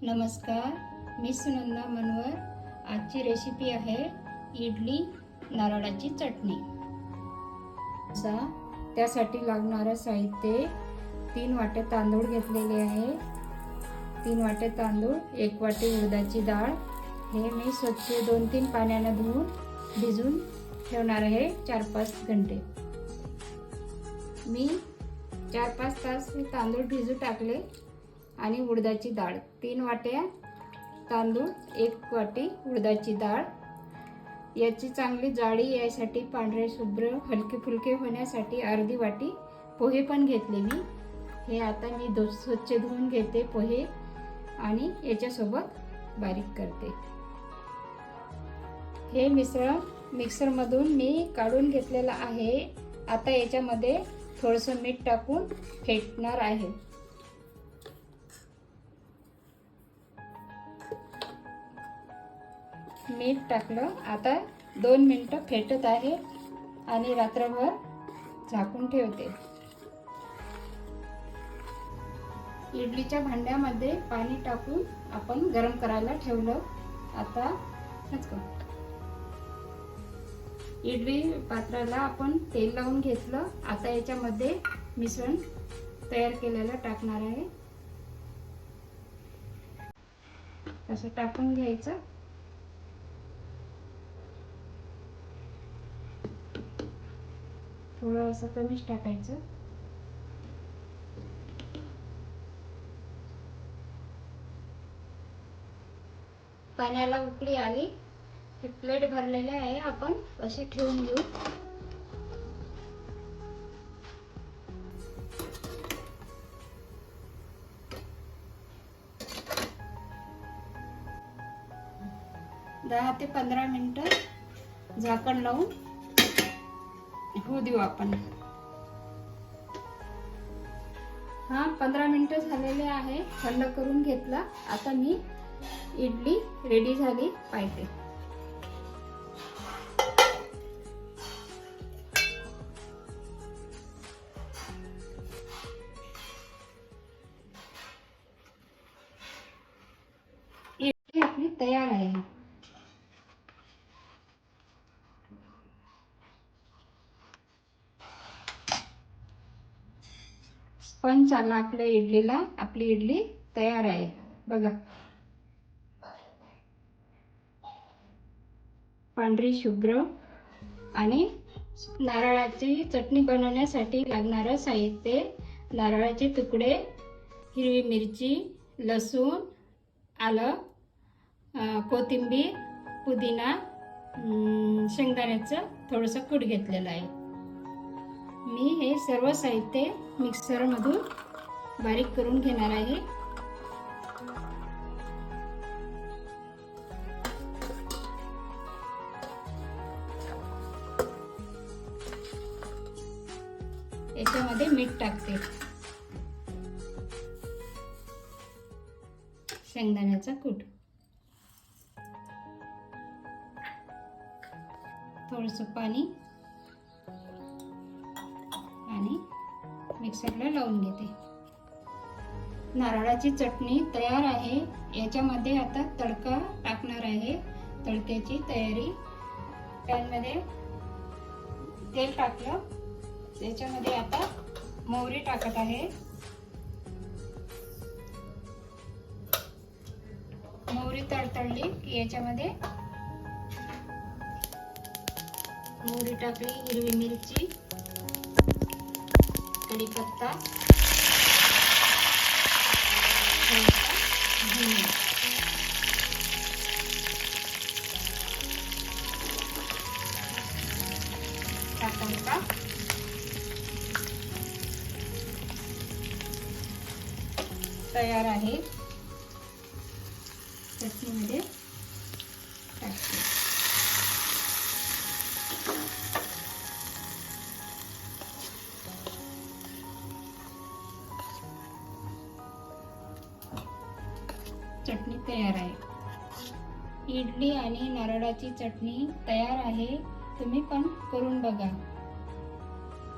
नमस्कार, मी सुनंदा मनवर। आजची रेसिपी आहे इडली नारळाची चटणी। त्यासाठी लागणारे साहित्य 3 वाटे तांदूळ घेतलेले आहे। 3 वाटे तांदूळ, 1 वाटी उडदाची डाळ। हे मी स्वच्छ 2-3 पाण्याने धुवून भिजवून ठेवणार आहे 4-5 घंटे। मी 4-5 तास हे तांदूळ भिजू टाकले आणि उडदाची डाळ 3 वाट्या तांदूळ, 1 वाटी उडदाची डाळ। याची चांगली जाडी यासाठी पांढरे शुभ्र हलके फुलके होण्यासाठी अर्धी वाटी पोहे पण घेतले मी। हे आता मी स्वच्छ धुवून घेते पोहे आणि याच्यासोबत बारीक करते। हे मिश्रण मिक्सर मधून मी काढून घेतलेलं आहे। आता याच्यामध्ये थोडंसं मीठ टाकून फेटणार आहे। मीठ टाकलं, आता 2 मिनिटं फेटत आहे आणि रात्रभर झाकून ठेवते। इडलीच्या भांड्यामध्ये पाणी टाकून आपण गरम करायला ठेवलं। आता इडली पात्राला आपण तेल लावून घेतलं। आता याच्यामध्ये मिश्रण तयार केलेलं टाकणार आहे। असं टाकून घ्यायचं। थोडं असं कमीच टाकायचं। पाण्याला उकळी आली, हे प्लेट भरलेले आहे, आपण असे ठेवून घेऊ। दहा ते 15 मिनिटं झाकण लावून होऊ देऊ आपण। 15 मिनिटं झालेले आहे, थंड करून घेतला। आता मी इडली रेडी झाली पाहिजे। इडली आपली तयार आहे। स्पंज आला आपल्या इडलीला। आपली इडली तयार आहे बघा। पांढरी शुभ्र आणि नारळाची चटणी बनवण्यासाठी लागणारे साहित्य: नारळाचे तुकडे, हिरवी मिरची, लसूण, आलं, कोथिंबीर, पुदिना, शेंगदाण्याचं थोडंसं कूट घेतलेलं आहे। मी हे सर्व साहित्य मिक्सर मधून बारीक करून घेणार आहे। याच्यामध्ये मीठ टाकते, शेंगदाण्याचा कूट, थोडंसं पाणी आणि मिक्सरला लावून घेते। नारळाची चटणी तयार आहे। याच्यामध्ये आता तडका टाकणार आहे। तडक्याची तयारी: पॅन मध्ये तेल टाकलं, त्याच्यामध्ये आता मोहरी टाकत आहे। मोहरी तडतडली की याच्यामध्ये मोहरी टाकली, हिरवी मिरची, कढीपत्ता, धने, टाकायचा। तयार आहे। चटणीमध्ये टाकते। चटणी तयार आहे। इडली आणि नारळाची चटणी तयार आहे। तुम्ही पण करून बघा।